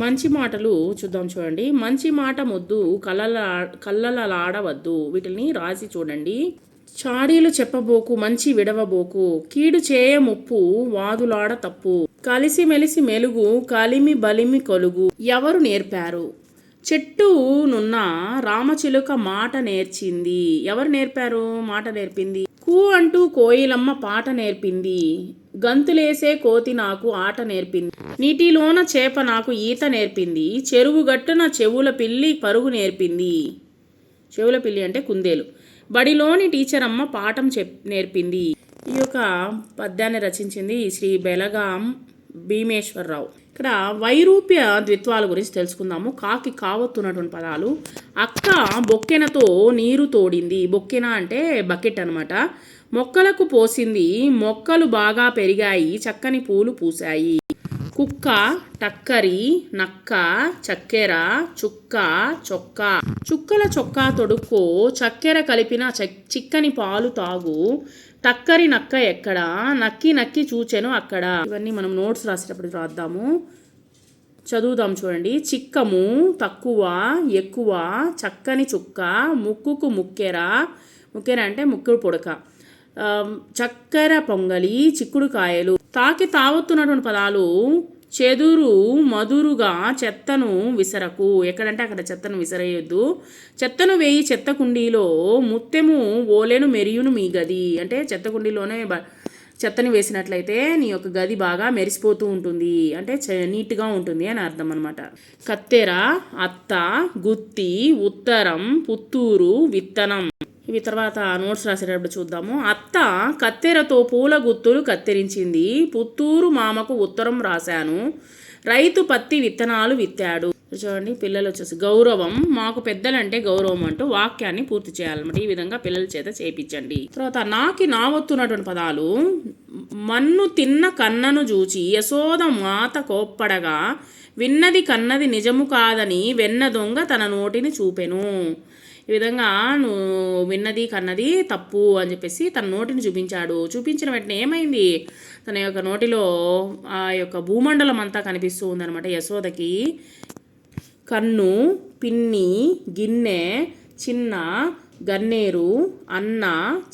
మంచి మాటలు చూద్దాం చూడండి. మంచి మాట మొద్దు కళ్ళలాడవద్దు. వీటిని రాసి చూడండి. చాడీలు చెప్పబోకు, మంచి విడవబోకు, కీడు చేయ ముప్పు, వాదులాడ తప్పు, కలిసిమెలిసి మెలుగు, కలిమి బలిమి కొలుగు. ఎవరు నేర్పారు? చెట్టునున్న రామచిలుక మాట నేర్చింది. ఎవరు నేర్పారు? మాట నేర్పింది. కూ అంటూ కోయిలమ్మ పాట నేర్పింది. గంతులేసే కోతి నాకు ఆట నేర్పింది. నీటిలోన చేప నాకు ఈత నేర్పింది. చెరువు గట్టున చెవుల పిల్లి పరుగు నేర్పింది. చెవుల పిల్లి అంటే కుందేలు. బడిలోని టీచర్ అమ్మ పాఠం నేర్పింది. ఈ యొక్క పద్యాన్ని రచించింది శ్రీ బెలగాం భీమేశ్వరరావు. ఇక్కడ వైరూప్య ద్విత్వాల గురించి తెలుసుకుందాము. కాకి కావత్తున్నటువంటి పదాలు. అక్క బొక్కెనతో నీరు తోడింది. బొక్కెన అంటే బకెట్ అనమాట. మొక్కలకు పోసింది. మొక్కలు బాగా పెరిగాయి. చక్కని పూలు పూసాయి. కుక్క, టక్కరి, నక్క, చక్కెర, చుక్క, చొక్క. చుక్కల చొక్కా తొడుక్కో, చక్కెర కలిపిన చిక్కని పాలు తాగు. టక్కరి నక్క ఎక్కడ, నక్కి నక్కి చూచెను అక్కడ. ఇవన్నీ మనం నోట్స్ రాసేటప్పుడు రాద్దాము, చదువుదాం చూడండి. చిక్కము, తక్కువ, ఎక్కువ, చక్కని చుక్క, ముక్కుకు ముక్కెర. ముక్కెర అంటే ముక్కుడు పొడక. చక్కెర పొంగలి, చిక్కుడు కాయలు. తాకి తావత్తున్నటువంటి పదాలు. చెదురు మదురుగా చెత్తను విసరకు. ఎక్కడంటే అక్కడ చెత్తను విసరేయొద్దు. చెత్తను వేయి చెత్త కుండీలో, ముత్తెము ఓలెను మెరియును మీ గది. అంటే చెత్త కుండీలోనే చెత్తని వేసినట్లయితే నీ యొక్క గది బాగా మెరిసిపోతూ ఉంటుంది, అంటే నీట్గా ఉంటుంది అని అర్థం అనమాట. కత్తెర, అత్త, గుత్తి, ఉత్తరం, పుత్తూరు, విత్తనం. ఇవి తర్వాత నోట్స్ రాసేటప్పుడు చూద్దాము. అత్త కత్తెరతో పూల గుత్తులు కత్తిరించింది. పుత్తూరు మామకు ఉత్తరం రాశాను. రైతు పత్తి విత్తనాలు విత్తాడు. చూడండి, పిల్లలు వచ్చేసి గౌరవం, మాకు పెద్దలంటే గౌరవం అంటూ వాక్యాన్ని పూర్తి చేయాలన్నమాట. ఈ విధంగా పిల్లల చేత చేయించండి. తర్వాత నావత్తున్నటువంటి పదాలు. మన్ను తిన్న కన్నను చూచి యశోద మాత కోప్పడగా, విన్నది కన్నది నిజము కాదని వెన్న దొంగ తన నోటిని చూపెను. ఈ విధంగా నువ్వు విన్నది కన్నది తప్పు అని చెప్పేసి తన నోటిని చూపించాడు. చూపించిన వెంటనే ఏమైంది? తన యొక్క నోటిలో ఆ యొక్క భూమండలం అంతా కనిపిస్తూ ఉందన్నమాట యశోదకి. కన్ను, పిన్ని, గిన్నె, చిన్న, గన్నేరు, అన్న,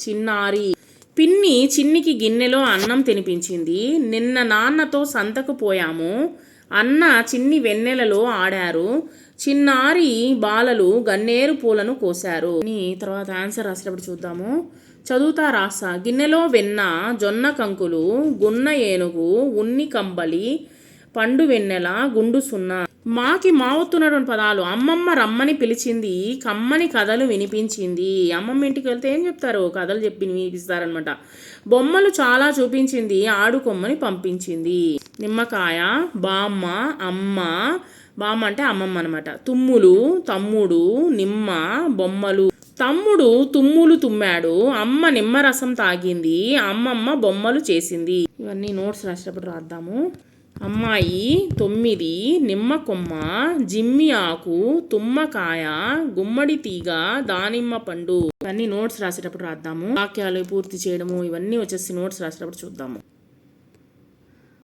చిన్నారి. పిన్ని చిన్నికి గిన్నెలో అన్నం తినిపించింది. నిన్న నాన్నతో సంతకు పోయాము. అన్న చిన్ని వెన్నెలలో ఆడారు. చిన్నారి బాలలు గన్నేరు పూలను కోశారు. తర్వాత ఆన్సర్ రాసేటప్పుడు చూద్దాము. చదువుతా రాసా. గిన్నెలో వెన్న, జొన్న కంకులు, గున్న ఏనుగు, ఉన్ని కంబలి, పండు వెన్నెల, గుండు సున్నా. మాకి మావత్తున్నటువంటి పదాలు. అమ్మమ్మ రమ్మని పిలిచింది. కమ్మని కథలు వినిపించింది. అమ్మమ్మ ఇంటికి వెళ్తే ఏం చెప్తారు? కథలు చెప్పి వినిపిస్తారనమాట. బొమ్మలు చాలా చూపించింది. ఆడుకొమ్మని పంపించింది. నిమ్మకాయ, బామ్మ, అమ్మ. బామ్మ అంటే అమ్మమ్మ అనమాట. తుమ్ములు, తమ్ముడు, నిమ్మ, బొమ్మలు. తమ్ముడు తుమ్ములు తుమ్మాడు. అమ్మ నిమ్మరసం తాగింది. అమ్మమ్మ బొమ్మలు చేసింది. ఇవన్నీ నోట్స్ రాసేటప్పుడు రాద్దాము. అమ్మాయి, 9, నిమ్మ కొమ్మ, జిమ్మి ఆకు, తుమ్మకాయ, గుమ్మడి తీగ, దానిమ్మ పండు. ఇవన్నీ నోట్స్ రాసేటప్పుడు రాద్దాము. వాక్యాలు పూర్తి చేయడము ఇవన్నీ వచ్చేసి నోట్స్ రాసేటప్పుడు చూద్దాము.